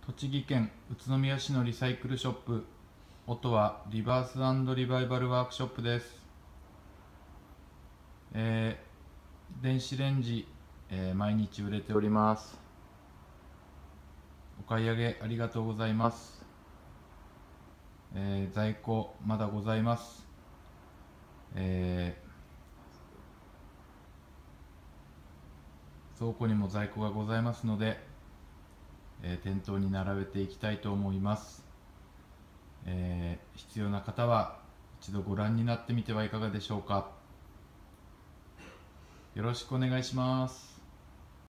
栃木県宇都宮市のリサイクルショップ音はリバース&リバイバルワークショップです。電子レンジ、毎日売れております。お買い上げありがとうございます。在庫まだございます。倉庫にも在庫がございますので、店頭に並べていきたいと思います。必要な方は一度ご覧になってみてはいかがでしょうか。よろしくお願いします。